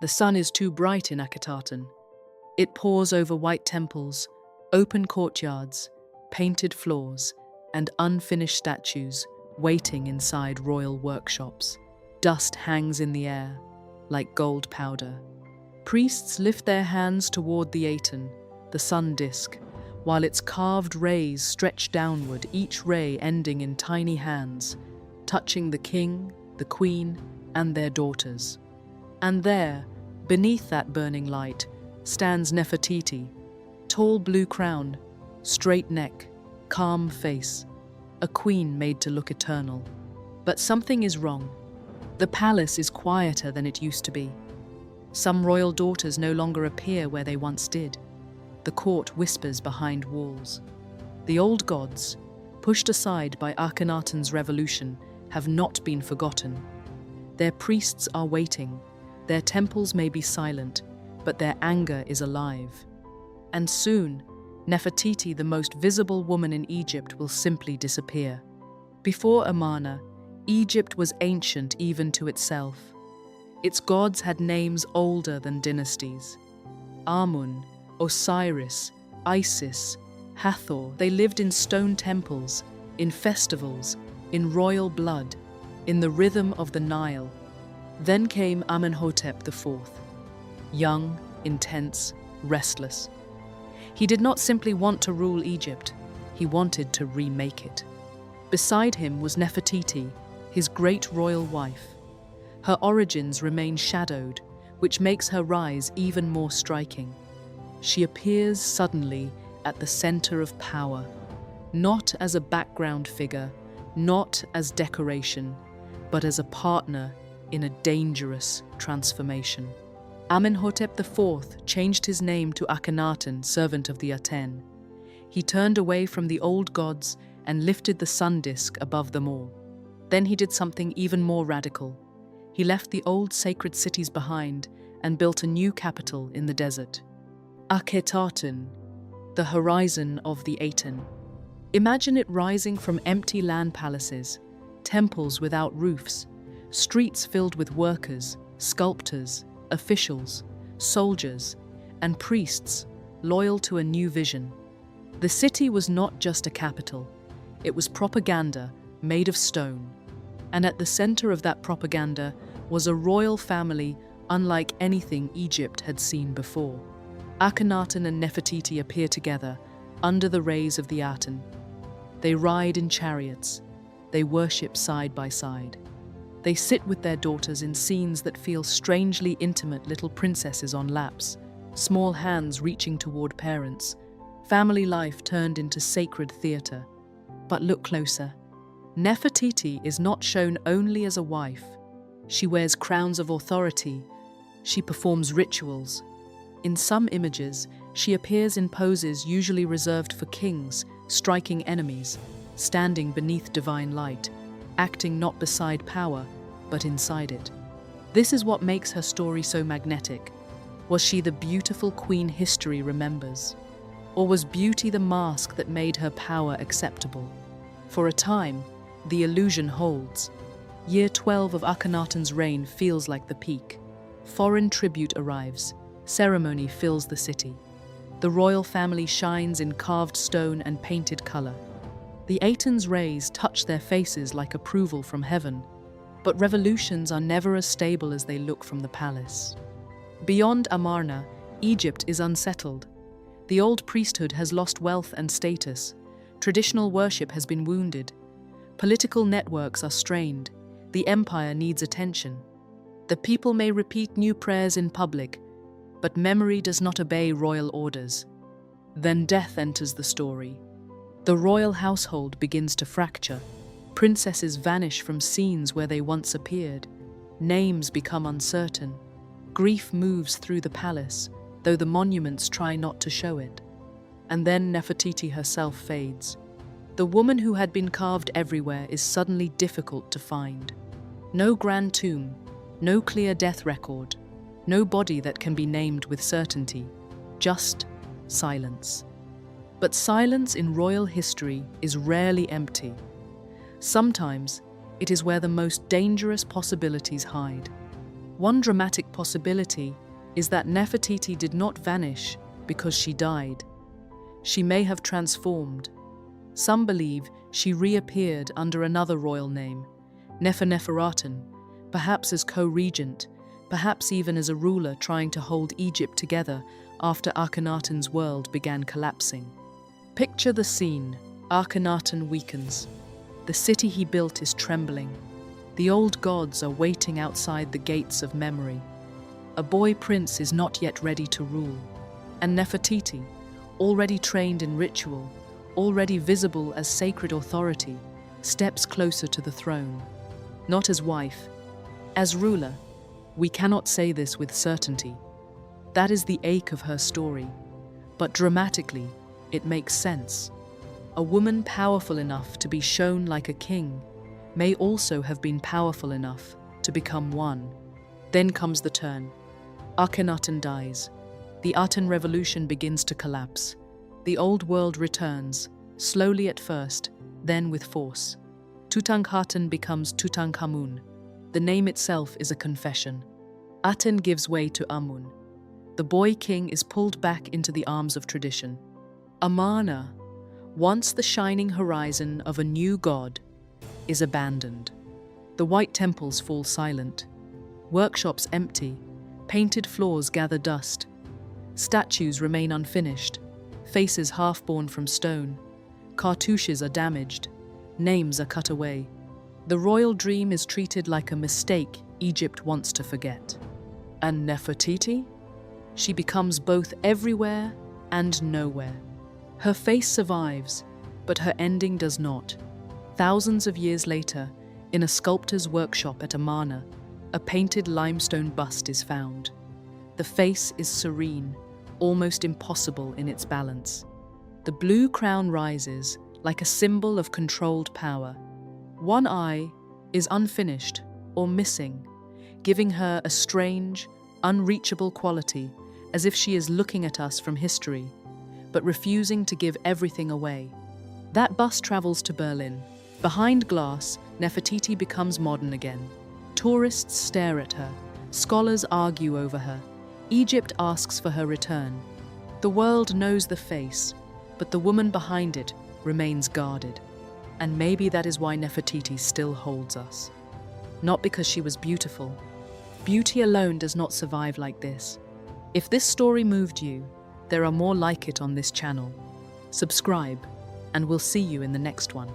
The sun is too bright in Akhetaten. It pours over white temples, open courtyards, painted floors, and unfinished statues waiting inside royal workshops. Dust hangs in the air, like gold powder. Priests lift their hands toward the Aten, the sun disk, while its carved rays stretch downward, each ray ending in tiny hands, touching the king, the queen, and their daughters. And there, beneath that burning light, stands Nefertiti, tall blue crown, straight neck, calm face, a queen made to look eternal. But something is wrong. The palace is quieter than it used to be. Some royal daughters no longer appear where they once did. The court whispers behind walls. The old gods, pushed aside by Akhenaten's revolution, have not been forgotten. Their priests are waiting. Their temples may be silent, but their anger is alive. And soon, Nefertiti, the most visible woman in Egypt, will simply disappear. Before Amarna, Egypt was ancient even to itself. Its gods had names older than dynasties. Amun, Osiris, Isis, Hathor, they lived in stone temples, in festivals, in royal blood, in the rhythm of the Nile. Then came Amenhotep IV, young, intense, restless. He did not simply want to rule Egypt, he wanted to remake it. Beside him was Nefertiti, his great royal wife. Her origins remain shadowed, which makes her rise even more striking. She appears suddenly at the center of power, not as a background figure, not as decoration, but as a partner in a dangerous transformation. Amenhotep IV changed his name to Akhenaten, servant of the Aten. He turned away from the old gods and lifted the sun disk above them all. Then he did something even more radical. He left the old sacred cities behind and built a new capital in the desert. Akhetaten, the horizon of the Aten. Imagine it rising from empty land palaces, temples without roofs, streets filled with workers, sculptors, officials, soldiers, and priests loyal to a new vision. The city was not just a capital, it was propaganda made of stone. And at the center of that propaganda was a royal family unlike anything Egypt had seen before. Akhenaten and Nefertiti appear together under the rays of the Aten. They ride in chariots. They worship side by side. They sit with their daughters in scenes that feel strangely intimate, little princesses on laps, small hands reaching toward parents, family life turned into sacred theater. But look closer. Nefertiti is not shown only as a wife. She wears crowns of authority. She performs rituals. In some images, she appears in poses usually reserved for kings, striking enemies, standing beneath divine light, acting not beside power, but inside it. This is what makes her story so magnetic. Was she the beautiful queen history remembers? Or was beauty the mask that made her power acceptable? For a time, the illusion holds. Year 12 of Akhenaten's reign feels like the peak. Foreign tribute arrives. Ceremony fills the city. The royal family shines in carved stone and painted color. The Aten's rays touch their faces like approval from heaven. But revolutions are never as stable as they look from the palace. Beyond Amarna, Egypt is unsettled. The old priesthood has lost wealth and status. Traditional worship has been wounded. Political networks are strained. The empire needs attention. The people may repeat new prayers in public, but memory does not obey royal orders. Then death enters the story. The royal household begins to fracture. Princesses vanish from scenes where they once appeared. Names become uncertain. Grief moves through the palace, though the monuments try not to show it. And then Nefertiti herself fades. The woman who had been carved everywhere is suddenly difficult to find. No grand tomb, no clear death record, no body that can be named with certainty, just silence. But silence in royal history is rarely empty. Sometimes it is where the most dangerous possibilities hide. One dramatic possibility is that Nefertiti did not vanish because she died. She may have transformed. Some believe she reappeared under another royal name, Nefertiti, perhaps as co-regent, perhaps even as a ruler trying to hold Egypt together after Akhenaten's world began collapsing. Picture the scene. Akhenaten weakens. The city he built is trembling. The old gods are waiting outside the gates of memory. A boy prince is not yet ready to rule. And Nefertiti, already trained in ritual, already visible as sacred authority, steps closer to the throne. Not as wife, as ruler. We cannot say this with certainty. That is the ache of her story. But dramatically, it makes sense. A woman powerful enough to be shown like a king may also have been powerful enough to become one. Then comes the turn. Akhenaten dies. The Aten revolution begins to collapse. The old world returns, slowly at first, then with force. Tutankhaten becomes Tutankhamun. The name itself is a confession. Aten gives way to Amun. The boy king is pulled back into the arms of tradition. Amarna, once the shining horizon of a new god, is abandoned. The white temples fall silent. Workshops empty. Painted floors gather dust. Statues remain unfinished. Faces half-born from stone. Cartouches are damaged. Names are cut away. The royal dream is treated like a mistake Egypt wants to forget. And Nefertiti? She becomes both everywhere and nowhere. Her face survives, but her ending does not. Thousands of years later, in a sculptor's workshop at Amarna, a painted limestone bust is found. The face is serene, almost impossible in its balance. The blue crown rises like a symbol of controlled power. One eye is unfinished or missing, giving her a strange, unreachable quality, as if she is looking at us from history, but refusing to give everything away. That bus travels to Berlin. Behind glass, Nefertiti becomes modern again. Tourists stare at her. Scholars argue over her. Egypt asks for her return. The world knows the face, but the woman behind it remains guarded. And maybe that is why Nefertiti still holds us. Not because she was beautiful. Beauty alone does not survive like this. If this story moved you, there are more like it on this channel. Subscribe, and we'll see you in the next one.